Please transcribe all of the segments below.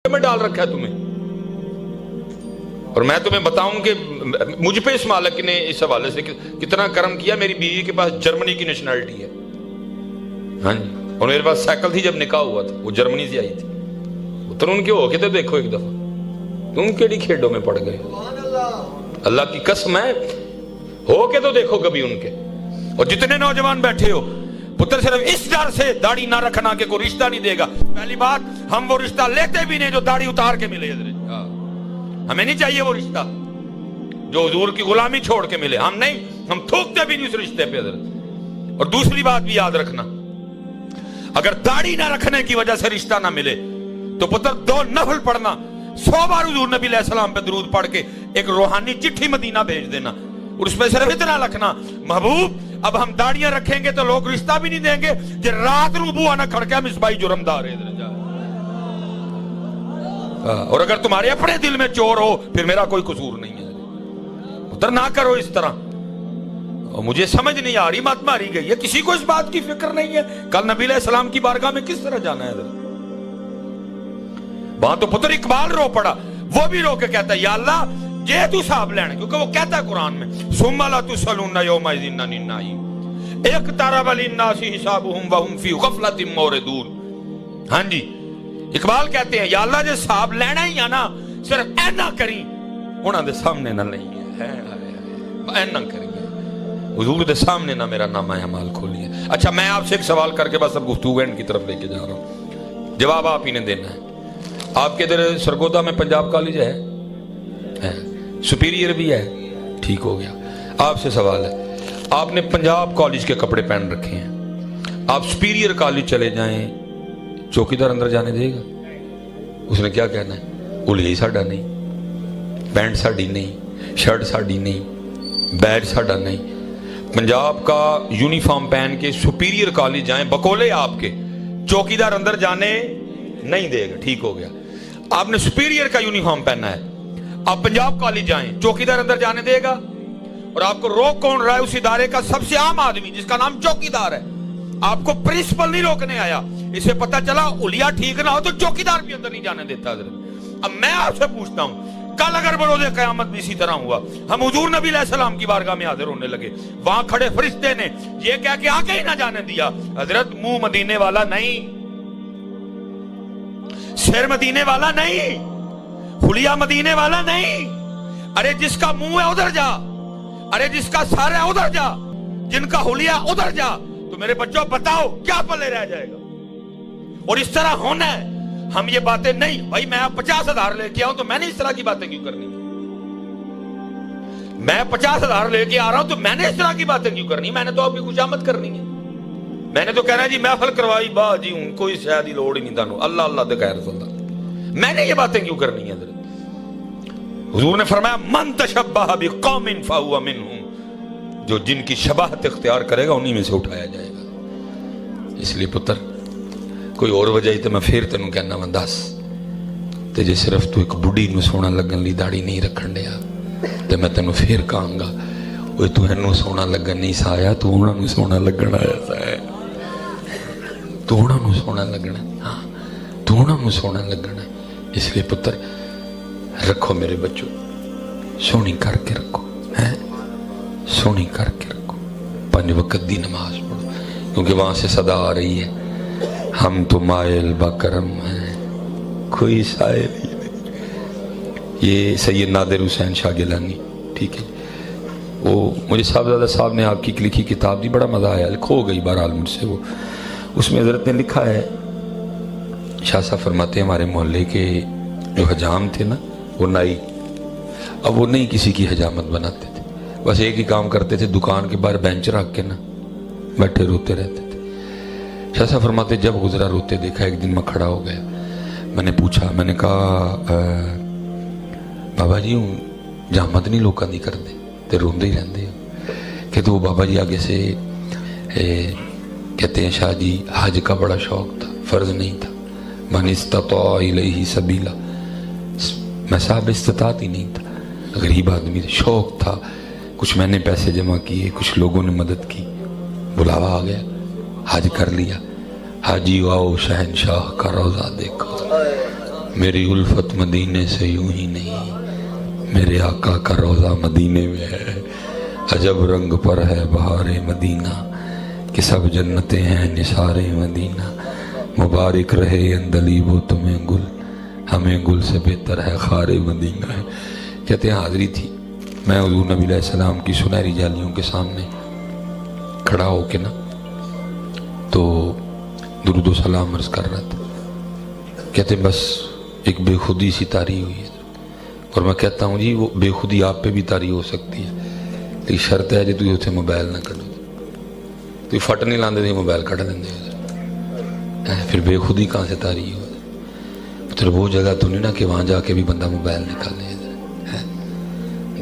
میں ڈال رکھا ہے تمہیں. اور میں تمہیں بتاؤں کہ مجھ پہ اس مالک نے اس حوالے سے کتنا کرم کیا. میری بیوی کے پاس جرمنی کی نیشنلٹی ہے. ہاں جی. اور میرے پاس سائیکل تھی جب نکاح ہوا تھا, وہ جرمنی سے آئی تھی. تو ان کے ہو کے تو دیکھو ایک دفعہ, تم کیڑی کھیڈوں میں پڑ گئے. اللہ کی قسم ہے, ہو کے تو دیکھو کبھی ان کے. اور جتنے نوجوان بیٹھے ہو پتر, صرف اس ڈر سے داڑھی نہ رکھنا کہ کوئی رشتہ نہیں دے گا. پہلی بات, ہم وہ رشتہ لیتے بھی نہیں جو داڑھی اتار کے ملے. ہمیں نہیں چاہیے وہ رشتہ جو حضور کی غلامی چھوڑ کے ملے. ہم نہیں, ہم تھوکتے بھی نہیں اس رشتے پہ. اور دوسری بات بھی یاد رکھنا, اگر داڑھی نہ رکھنے کی وجہ سے رشتہ نہ ملے تو پتر 2 نفل پڑھنا, 100 بار حضور نبی علیہ السلام پہ درود پڑھ کے ایک روحانی چٹھی مدینہ بھیج دینا. اور اس میں صرف اتنا لکھنا, محبوب اب ہم داڑیاں رکھیں گے تو لوگ رشتہ بھی نہیں دیں گے, کہ رات نو بوا نہ کھڑ کے مصباحی جرمدار ہے. اور اگر تمہارے اپنے دل میں چور ہو پھر میرا کوئی قصور نہیں ہے. ادھر نہ کرو اس طرح. اور مجھے سمجھ نہیں آ رہی, مت ماری گئی ہے, کسی کو اس بات کی فکر نہیں ہے کل نبی علیہ السلام کی بارگاہ میں کس طرح جانا ہے. وہاں تو پتر اقبال رو پڑا, وہ بھی رو کے کہتا ہے یا اللہ یہ تو حساب لینا, کیونکہ وہ کہتا ہے قرآن میں ثم لا تسألون یومئذ عن النعیم اقترب للناس حسابهم وهم فی غفلۃ موردون. ہاں جی, اقبال کہتے ہیں یا اللہ جو حساب لینا ہی ہے نا, صرف اینا کری انہاں دے سامنے نہ لئیے, اینا کری حضور دے سامنے نہ میرا نامہ اعمال کھولیے. اچھا, میں آپ سے ایک سوال کر کے بس اب گفتگو اینڈ کی طرف لے کے جا رہا ہوں, جواب آپ ہی نے دینا ہے. آپ کے ادھر سرگودا میں پنجاب کالج ہے, سپیریئر بھی ہے, ٹھیک ہو گیا. آپ سے سوال ہے, آپ نے پنجاب کالج کے کپڑے پہن رکھے ہیں, آپ سپیریئر کالج چلے جائیں, چوکیدار اندر جانے دے گا؟ اس نے کیا کہنا ہے, الیائی ساڈا نہیں, پینٹ ساڈی نہیں, شرٹ ساڈی نہیں, بیج ساڈا نہیں. پنجاب کا یونیفارم پہن کے سپیریئر کالج جائیں بکولے آپ کے, چوکیدار اندر جانے نہیں دے گا. ٹھیک ہو گیا. آپ نے سپیریئر کا یونیفارم پہننا ہے, آپ پنجاب کالج جائیں, چوکیدار اندر جانے دے گا؟ اور آپ کو روک کون رہا ہے؟ اس ادارے کا سب سے عام آدمی جس کا نام چوکیدار ہے. آپ کو پرنسپل نہیں روکنے آیا, اسے پتا چلا اولیا ٹھیک نہ ہو تو چوکیدار بھی اندر نہیں جانے دیتا. اب میں آپ سے پوچھتا ہوں, کل اگر بروز قیامت بھی اسی طرح ہوا, ہم حضور نبی علیہ السلام کی بارگاہ میں حاضر ہونے لگے, وہاں کھڑے فرشتے نے یہ کہہ کے آگے ہی نہ جانے دیا, حضرت منہ مدینے والا نہیں, سر مدینے والا نہیں, خلیا مدینے والا نہیں, ارے جس کا منہ ہے ادھر جا, ارے جس کا سر ہے ادھر جا, جن کا خلیا ادھر جا. تو میرے بچوں بتاؤ کیا پلے رہ جائے گا؟ اور اس طرح ہونا ہے. ہم یہ باتیں نہیں, بھائی میں 50,000 لے کے آؤں تو میں نے اس طرح کی باتیں کیوں کرنی ہے؟ میں 50,000 لے کے آ رہا ہوں تو میں نے اس طرح کی باتیں کیوں کرنی ہے؟ میں نے تو آپ کی خوشامد کرنی ہے. میں نے تو کہنا ہے جی محفل کروائی با جی ہوں, کوئی شاید ہی لوڑ ہی نہیں تانوں, اللہ اللہ دے خیر رسول اللہ. میں نے یہ باتیں کیوں کرنی ہے؟ حضور نے فرمایا من تشبہ بقوم فہو منہم, جو جن کی شباہت اختیار کرے گا انہی میں سے اٹھایا جائے گا. اس لیے پتر کوئی اور وجہ ہی تو میں پھر تینوں کہنا وا دس, تے جے صرف تو ایک بڑھی نو سونا لگن لی داڑھی نہیں رکھن دیا تے میں تینوں پھر کہاں گا اوے تو اینو سونا لگن نہیں سایا, تو انہاں نو سونا لگن آیا سا ہے, تو انہاں نو سونا لگنا, ہاں تو انہاں نو سونا لگنا. اس لیے پتر رکھو میرے بچوں, سونی کر کے رکھو, ہیں سونی کر کے رکھو, 5 وقت دی نماز پڑھو, کیونکہ وہاں سے صدا آ رہی ہے ہم تو مائل بکرم ہیں کوئی سائل ہی نہیں. یہ سید نادر حسین شاہ گیلانی, ٹھیک ہے, وہ مجھے صاحبزادہ صاحب نے آپ کی لکھی کتاب دی, بڑا مزہ آیا, کھو گئی بہرحال مجھ سے وہ. اس میں حضرت نے لکھا ہے, شاہ صاحب فرماتے ہیں ہمارے محلے کے جو حجام تھے نا وہ نائی, اب وہ نہیں کسی کی حجامت بناتے تھے, بس ایک ہی کام کرتے تھے, دکان کے باہر بینچ رکھ کے نا بیٹھے روتے رہتے تھے. شاہ صاحب فرماتے جب گزرا روتے دیکھا, ایک دن میں کھڑا ہو گیا, میں نے پوچھا, میں نے کہا بابا جی ہوں جامت نہیں لوکاں دی کردے تے روندے ہی رہندے ہو؟ کہ تو بابا جی آگے سے کہتے ہیں شاہ جی حج کا بڑا شوق تھا, فرض نہیں تھا, من استطاع الیہ سبیلا, میں صاحب استطاعت ہی نہیں تھا, غریب آدمی تھا, شوق تھا, کچھ میں نے پیسے جمع کیے, کچھ لوگوں نے مدد کی, بلاوا آ گیا, حج کر لیا, حاجی آؤ شہنشاہ کا روزہ دیکھو. میری الفت مدینے سے یوں ہی نہیں، میرے آقا کا روضہ مدینے میں ہے، عجب رنگ پر ہے بہار مدینہ، کہ سب جنتیں ہیں نثار مدینہ، مبارک رہے اندلیب و تمہیں گل، ہمیں گل سے بہتر ہے خار مدینہ ہے۔ کہتے ہیں حاضری تھی، میں حضور نبی علیہ السلام کی سنہری جالیوں کے سامنے کھڑا ہو کے نا تو درود و سلام عرض کر رہا تھا۔ کہتے ہیں بس ایک بے خودی سی طاری ہوئی ہے، اور میں کہتا ہوں جی وہ بے خودی آپ پہ بھی طاری ہو سکتی ہے، لیکن شرط ہے جی تھی اتنے موبائل نہ کھڑو، تو فٹ نہیں لاندے تھے موبائل کھڑ لیندے ہو، پھر بے خودی کہاں سے طاری ہو؟ پھر وہ جگہ تو نہیں نا کہ وہاں جا کے بھی بندہ موبائل نکالے۔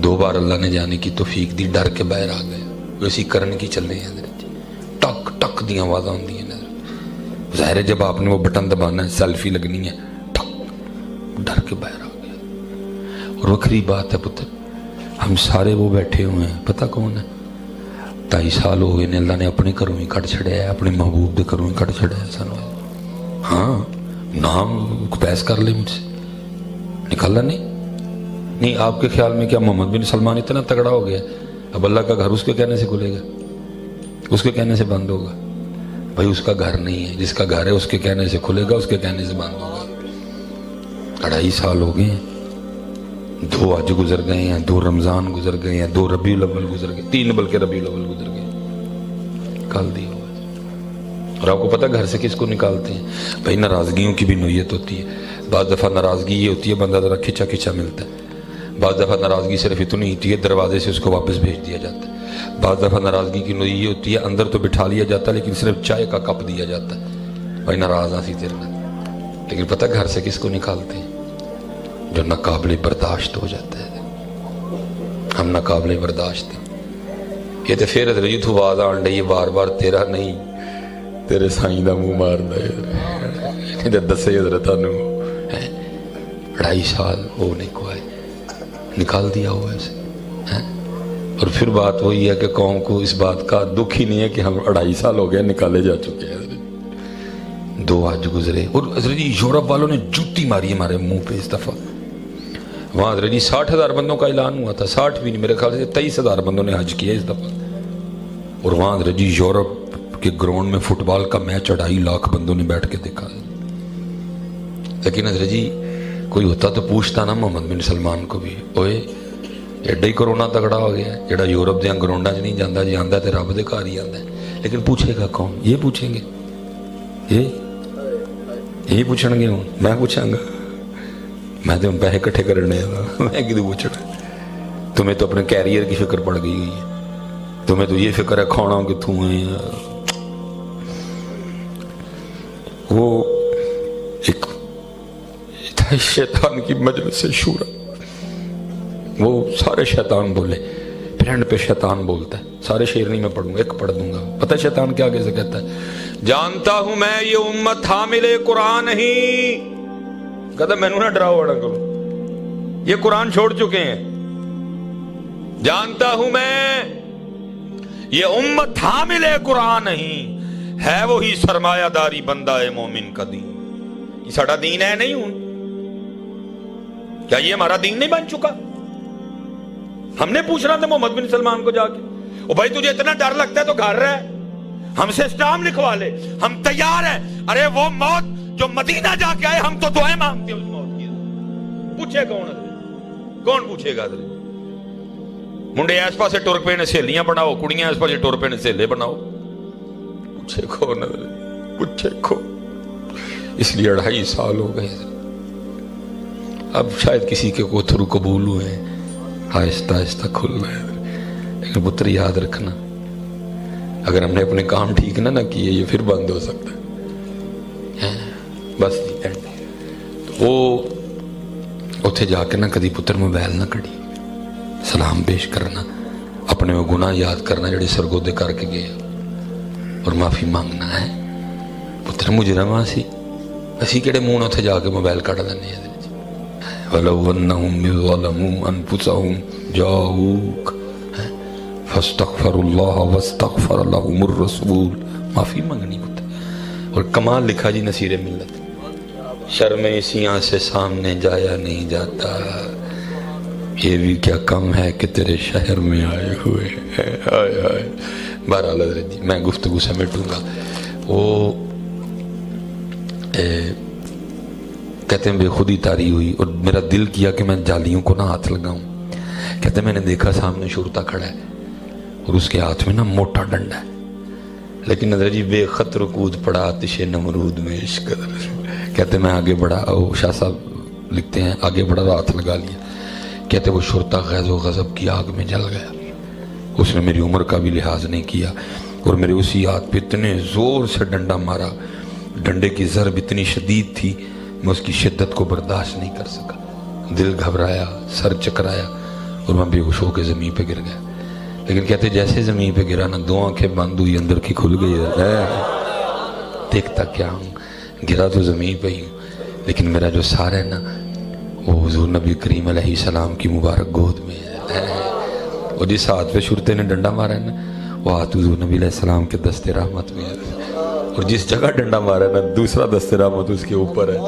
2 بار اللہ نے جانے کی توفیق دی، ڈر کے باہر آ گئے، ویسی کرن کی چل رہے ہیں، ٹک ٹک دی آوازاں ہوندی ہیں۔ ظاہر ہے جب آپ نے وہ بٹن دبانا ہے، سیلفی لگنی ہے، ٹک، ڈر کے باہر آ گیا۔ اور وکری بات ہے پتر، ہم سارے وہ بیٹھے ہوئے ہیں، پتہ کون ہے؟ 2.5 سال ہو گئے نے اللہ نے اپنے گھروں ہی کٹ چھڑیا ہے، اپنے محبوب دے گھروں ہی کٹ چھڑیا ہے سانو۔ ہاں نام پیس کر لے مجھ سے، نکالا نہیں۔ آپ کے خیال میں کیا محمد بن سلمان اتنا تگڑا ہو گیا اب اللہ کا گھر اس کے کہنے سے کھلے گا، اس کے کہنے سے بند ہوگا؟ بھائی اس کا گھر نہیں ہے، جس کا گھر ہے اس کے کہنے سے کھلے گا، اس کے کہنے سے بند ہوگا۔ 2.5 سال ہو گئے ہیں، 2 حج گزر گئے ہیں، 2 رمضان گزر گئے ہیں، 2 ربیع الاول گزر گئے، 3 بلکہ ربیع الاول گزر گئے، نکال دی ہوا۔ اور آپ کو پتہ گھر سے کس کو نکالتے ہیں؟ بھائی ناراضگیوں کی بھی نوعیت ہوتی ہے۔ بعض دفعہ ناراضگی یہ ہوتی ہے بندہ ذرا کھچا کھچا ملتا ہے، بعض دفعہ ناراضگی صرف اتنی ہوتی ہے دروازے سے اس کو واپس بھیج دیا جاتا ہے، بعض دفعہ ناراضگی کی نوعیت یہ ہوتی ہے اندر تو بٹھا لیا جاتا ہے لیکن صرف چائے کا کپ دیا جاتا ہے، بھائی ناراض آسی تیرے میں۔ لیکن پتہ گھر سے کس کو نکالتے ہیں؟ جو ناقابل برداشت ہو جاتا ہے۔ ہم ناقابل برداشت ہیں۔ یہ تو پھر حضرت جی تو آواز آن رہی ہے بار بار، تیرا نہیں تیرے سائیں دا منہ مارنا ہے، دسے حضرت نے 2.5 سال وہ نہیں کوائے نکال دیا ہوا ایسے۔ اور پھر بات وہی ہے کہ قوم کو اس بات کا دکھ ہی نہیں ہے کہ ہم 2.5 سال ہو گئے نکالے جا چکے ہیں، 2 حج گزرے۔ اور حضرت جی یورپ والوں نے جوتی ماری ہمارے منہ پہ اس دفعہ۔ وہاں حضرت جی 60,000 بندوں کا اعلان ہوا تھا، 60 بھی نہیں، میرے خیال سے 23,000 بندوں نے حج کیا اس دفعہ۔ اور وہاں حضرت جی یورپ کے گراؤنڈ میں فٹ بال کا میچ 2.5 لاکھ بندوں نے بیٹھ کے دیکھا۔ لیکن حضرت جی کوئی ہوتا تو پوچھتا نا محمد بن سلمان کو بھی، اوئے ایڈا ہی کرونا تگڑا ہو گیا جڑا یورپ دیا گراؤنڈاں چ نہیں جانا، جی آندا تے رب دے گھر ہی آندا ہے۔ لیکن پوچھے گا کون؟ یہ پوچھیں گے، یہ پوچھیں گے، میں پوچھاں گا؟ میں تو پیسے کٹھے کرنے میں کدھر پوچھنا؟ تمہیں تو اپنے کیریئر کی فکر پڑ گئی ہے، تمہیں تو یہ فکر ہے کھانا کتوں ہے۔ وہ ایک شیطان کی مجلس شورا، وہ سارے شیطان بولے، پھرنڈ پہ شیطان بولتا ہے، سارے شعر نہیں میں پڑھوں گا، ایک پڑھ دوں گا۔ پتہ ہے شیطان کیا کیسے کہتا ہے؟ جانتا ہوں میں یہ امت حامل قرآن نہیں، کہتا میں نہ ڈراؤ اڑا کرو، یہ قرآن چھوڑ چکے ہیں۔ جانتا ہوں میں یہ امت حامل قرآن نہیں، ہے وہی سرمایہ داری بندہ مومن کا دین۔ یہ ساڑا دین ہے نہیں ہوں؟ کیا یہ ہمارا دین نہیں بن چکا؟ ہم نے پوچھنا تھا محمد بن سلمان کو جا کے، او بھائی تجھے اتنا ڈر لگتا ہے تو گھر رہ، ہم سے اسٹام لکھوا لے، ہم تیار ہیں۔ ارے وہ موت جو مدینہ جا کے آئے، ہم تو دعائیں مانگتے ہیں اس موت کی۔ پوچھے کون ہے؟ کون پوچھے گا؟ منڈے اس پاسے ٹور پہ نے سہیلیاں بناؤ، کڑیاں اس پاسے ٹور پہ نے سہیلے بناؤ، پوچھے کون ہے؟ پوچھے کون؟ اس لیے 2.5 سال ہو گئے، اب شاید کسی کے کو تھرو قبول ہوئے، آہستہ آہستہ کھل رہے ہیں۔ لیکن پتر یاد رکھنا، اگر ہم نے اپنے کام ٹھیک نہ کیے یہ پھر بند ہو سکتا ہے۔ بس وہ اتھے جا کے نہ کدی پتر موبائل نہ کڑی، سلام پیش کرنا، اپنے وہ گناہ یاد کرنا جڑے سرگودے کر کے گئے، اور معافی مانگنا ہے۔ پتر مجرم سی اسی کہڑے منہ اتھے جا کے موبائل کٹ لینے ہیں۔ وَلَوْ أَنَّهُمْ ظَلَمُوا أَنفُسَهُمْ جَاءُوكَ فَاسْتَغْفَرُوا اللَّهَ وَاسْتَغْفَرَ لَهُمُ الرَّسُولُ، معافی مانگنی ہوتا ہے۔ اور کمال لکھا جی نصیر ملت، شرم اسیاں سے سامنے جایا نہیں جاتا، یہ بھی کیا کم ہے کہ تیرے شہر میں آئے ہوئے ہیں۔ آئے آئے بہرحال حضرت جی میں گفتگو سمیٹوں گا۔ وہ کہتے ہیں بے خودی طاری ہوئی اور میرا دل کیا کہ میں جالیوں کو نہ ہاتھ لگاؤں۔ کہتے ہیں میں نے دیکھا سامنے شرطہ کھڑا ہے اور اس کے ہاتھ میں نا موٹا ڈنڈا ہے، لیکن حضرت جی بے خط رکود پڑا آتش نمرود میں عشق۔ کہتے ہیں میں آگے بڑھا، شاہ صاحب لکھتے ہیں آگے بڑھا تو ہاتھ لگا لیا۔ کہتے وہ شرطہ غیظ و غضب کی آگ میں جل گیا، اس نے میری عمر کا بھی لحاظ نہیں کیا اور میرے اسی ہاتھ پہ اتنے زور سے ڈنڈا مارا، ڈنڈے کی ضرب اتنی شدید تھی میں اس کی شدت کو برداشت نہیں کر سکا، دل گھبرایا، سر چکرایا اور میں بے ہوش ہو کے زمین پہ گر گیا۔ لیکن کہتے جیسے زمین پہ گرا نا دو آنکھیں بند ہوئی، اندر کی کھل گئی، دیکھتا کیا ہوں، گرا تو زمین پہ ہی ہوں لیکن میرا جو سارا ہے نا وہ حضور نبی کریم علیہ السلام کی مبارک گود میں ہے۔ اور جس ہاتھ پہ شرطے نے ڈنڈا مارا ہے نا وہ ہاتھ حضور نبی علیہ السلام کے دست رحمت میں ہے، اور جس جگہ ڈنڈا مارا ہے نا دوسرا دست رحمت اس کے اوپر ہے۔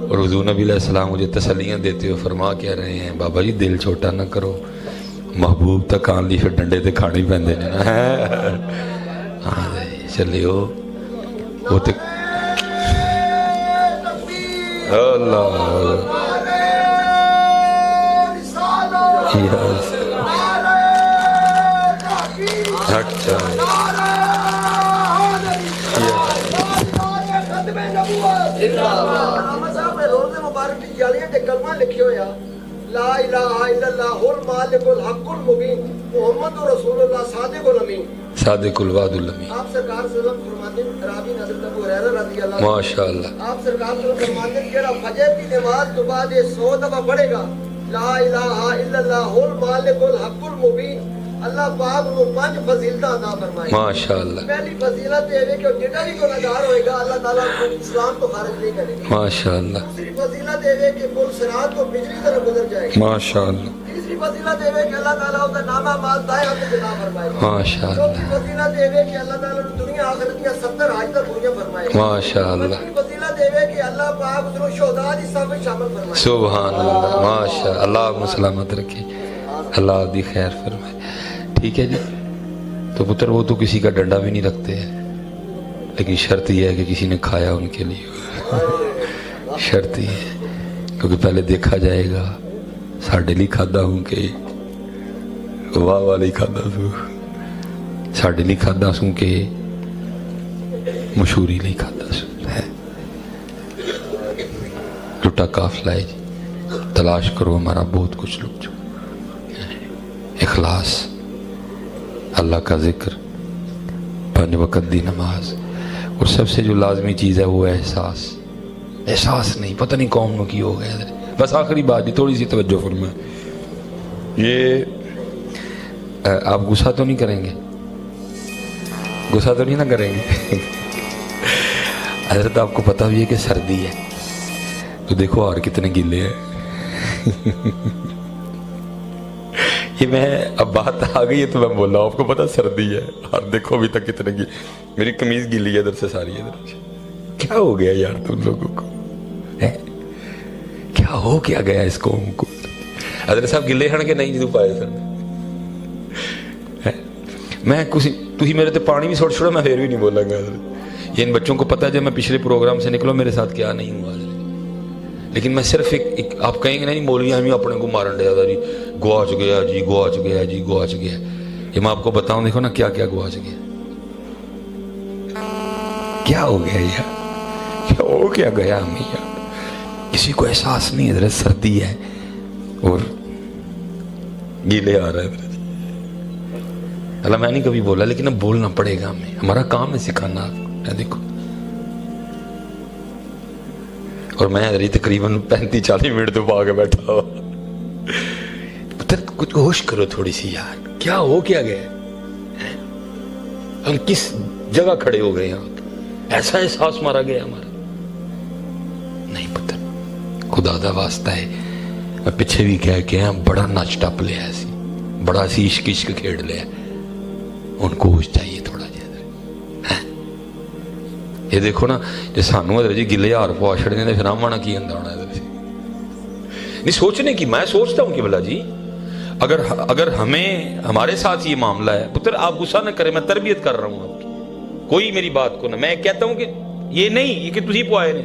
اور حضور نبی علیہ السلام مجھے تسلیاں دیتے ہوئے فرما کہہ رہے ہیں بابا جی دل چھوٹا نہ کرو، محبوب تک آن لی پھر ڈنڈے تے کھانے ہی پیندے نے نا۔ ہاں چلیو وہ تے اللہ اچھا روزے مبارک کی جالیاں تے کلمہ لکھے ہویا لا الہ الا اللہ المالک الحق المبین محمد رسول اللہ صادق الامین صادق الوعد الامین۔ آپ سرکار صلی اللہ علیہ وسلم فرماتے ہیں راوی حضرت ابو ہریرہ رضی اللہ عنہ ماشاءاللہ آپ سرکار صلی اللہ علیہ وسلم فرماتے ہیں کہ فجر کی نماز کے بعد 100 دفعہ پڑھے گا لا الہ الا اللہ المالک الحق المبین، اللہ پاک نو 5 فضیلتاں عطا فرمائے۔ ماشاءاللہ پہلی فضیلت یہ ہے کہ جتنا بھی گنہگار ہوئے گا اللہ تعالیٰ کو اسلام تو خارج نہیں کرے گا۔ ماشاءاللہ دوسری فضیلت یہ ہے کہ پل صراط کو بجلی طرح گزر جائے گا۔ ماشاءاللہ تیسری فضیلت یہ ہے کہ اللہ تعالیٰ اس کا نامہ مال دائیں ہاتھ سے عطا فرمائے گا۔ ماشاءاللہ چوتھی فضیلت یہ ہے کہ اللہ تعالیٰ نے دنیا آخرت کی 70 حج تک پوریاں فرمائے گا۔ ماشاءاللہ پانچویں فضیلت یہ ہے کہ اللہ پاک اس کو شہداء کی صف میں شامل فرمائے گا۔ سبحان اللہ ماشاءاللہ، اللہ سلامت رکھے، اللہ دی خیر فرمائے۔ ٹھیک ہے جی، تو پتر وہ تو کسی کا ڈنڈا بھی نہیں رکھتے ہیں، لیکن شرط یہ ہے کہ کسی نے کھایا ان کے لیے، شرط یہ ہے کیونکہ پہلے دیکھا جائے گا ساڑھے لی کھادا ہوں کہ واہ والی کھادا سوں، ساڑھے لی کھادا سوں کہ مشہوری لی کھادا سوں ہے۔ لٹا قافلہ ہے جی، تلاش کرو ہمارا بہت کچھ لٹ جو اخلاص، اللہ کا ذکر، 5 وقت دی نماز، اور سب سے جو لازمی چیز ہے وہ احساس۔ احساس نہیں، پتہ نہیں قوم نو کی ہو گیا۔ بس آخری بات جی تھوڑی سی توجہ فرمائیں، یہ آپ غصہ تو نہیں کریں گے، غصہ تو نہیں نہ کریں گے؟ حضرت آپ کو پتہ بھی ہے کہ سردی ہے تو دیکھو اور کتنے گیلے ہیں۔ یہ میں اب بات آ گئی ہے تو میں بول رہا ہوں، آپ کو پتہ سردی ہے اور دیکھو ابھی تک کتنے گیلے، میری قمیض گیلی ہے ادھر سے ساری ادھر۔ کیا ہو گیا یار تم لوگوں کو، کیا ہو کیا گیا اس قوم کو؟ حضرت صاحب گلے ہن کے نہیں جدو پائے سن، میں تھی میرے تے پانی بھی سوٹ چھوڑا میں پھر بھی نہیں بولاں گا حضرت۔ یہ ان بچوں کو پتہ ہے جب میں پچھلے پروگرام سے نکلوں میرے ساتھ کیا نہیں ہوا حضرت، لیکن میں صرف ایک آپ کہیں گے نہیں مولوی ہمیں اپنے کو مارن ڈیا تھا جی، گواچ گیا جی، گواچ گیا جی، گواچ گیا۔ یہ میں آپ کو بتاؤں دیکھو نا کیا کیا گواچ گیا، کیا ہو گیا یار، کیا ہو کیا گیا ہمیں یار، کسی کو احساس نہیں حضرت سردی ہے اور گیلے آ رہا ہے حضرت۔ اللہ میں نہیں کبھی بولا لیکن اب بولنا پڑے گا ہمیں، ہمارا کام ہے سکھانا آپ کو۔ دیکھو اور میں حضرت تقریباً 35-40 منٹ تو پا کے بیٹھا ہوا، پتر کچھ ہوش کرو تھوڑی سی یار، کیا ہو کیا گیا، ہم کس جگہ کھڑے ہو گئے یہاں، ایسا احساس مارا گیا ہمارا نہیں پتر، خدا دا واسطہ ہے۔ میں پیچھے بھی کہہ کے بڑا نچ ٹپ لیا سی، بڑا سی عشق عشق کھیڑ لیا، ان کو ہوش چاہیے تھوڑا جہاں، یہ دیکھو نا جی سانو حضرت جی گلے ہار پوا چھڑنے نے پھر آمنا کی اندر ہونا ہے نہیں سوچنے کی. میں سوچتا ہوں کہ بلا جی اگر ہمیں ہمارے ساتھ یہ معاملہ ہے پتر آپ غصہ نہ کریں, میں تربیت کر رہا ہوں آپ کی, کوئی میری بات کو نہ, میں کہتا ہوں کہ یہ نہیں یہ کہ تسی پوائے نے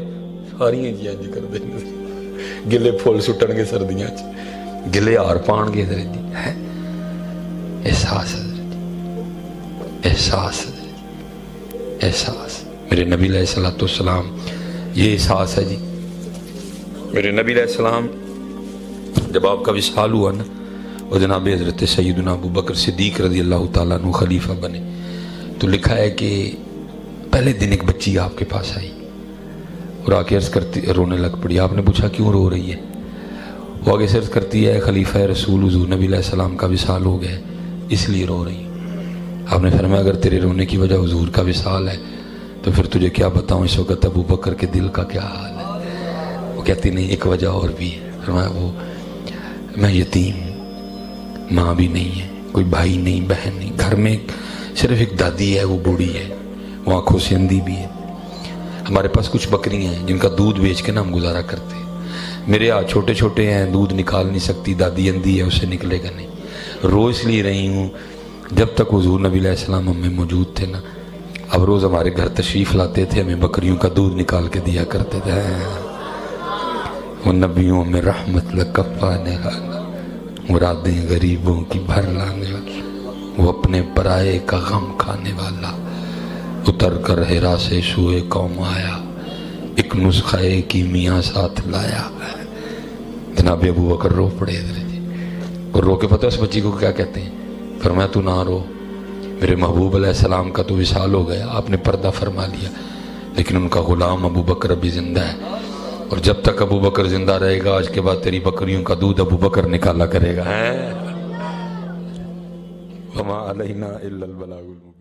ساریاں جی انج کر دیں گلے پھول سٹن گے سردیاں چ گلے ہار پان گے حضرت جی ہے احساس حضرت جی احساس حضرت احساس. میرے نبی علیہ الصلوۃ والسلام یہ احساس ہے جی. میرے نبی علیہ السلام جب آپ کا وصال ہوا نا وہ جناب حضرت سیدنا ابو بکر صدیق رضی اللہ تعالیٰ عنہ خلیفہ بنے تو لکھا ہے کہ پہلے دن ایک بچی آپ کے پاس آئی اور آ کے عرض کرتی رونے لگ پڑی. آپ نے پوچھا کیوں رو رہی ہے؟ وہ آگے سے عرض کرتی ہے خلیفہ رسول حضور نبی علیہ السلام کا وصال ہو گیا اس لیے رو رہی. آپ نے فرمایا اگر تیرے رونے کی وجہ حضور کا وصال ہے تو پھر تجھے کیا بتاؤں اس وقت ابو بکر کے دل کا کیا حال ہے. وہ کہتی نہیں ایک وجہ اور بھی ہے. فرمایا وہ میں یتیم, ماں بھی نہیں ہے, کوئی بھائی نہیں, بہن نہیں, گھر میں صرف ایک دادی ہے وہ بوڑھی ہے, وہ آنکھوں سے اندھی بھی ہے. ہمارے پاس کچھ بکریاں ہیں جن کا دودھ بیچ کے نا ہم گزارا کرتے ہیں. میرے ہاتھ چھوٹے چھوٹے ہیں, دودھ نکال نہیں سکتی, دادی اندھی ہے اسے نکلے گا نہیں. رو اس لیے رہی ہوں جب تک حضور نبی علیہ السلام ہم میں موجود تھے نا, اب روز ہمارے گھر تشریف لاتے تھے, ہمیں بکریوں کا دودھ نکال کے دیا کرتے تھے. وہ نبیوں میں رحمت لکفانے والا, مرادیں غریبوں کی بھر لانے والا, وہ اپنے پرائے کا غم کھانے والا, اتر کر ہیرا سے سوئے قوم آیا, ایک نسخہ کی میاں ساتھ لایا. جناب ابو بکر رو پڑے حضرت جی, اور رو کے پتہ اس بچی کو کیا کہتے ہیں؟ فرمایا تو نہ رو, میرے محبوب علیہ السلام کا تو وصال ہو گیا, آپ نے پردہ فرما لیا, لیکن ان کا غلام ابو بکر ابھی زندہ ہے, اور جب تک ابو بکر زندہ رہے گا آج کے بعد تیری بکریوں کا دودھ ابو بکر نکالا کرے گا. وما علینا الا البلاغ المبین.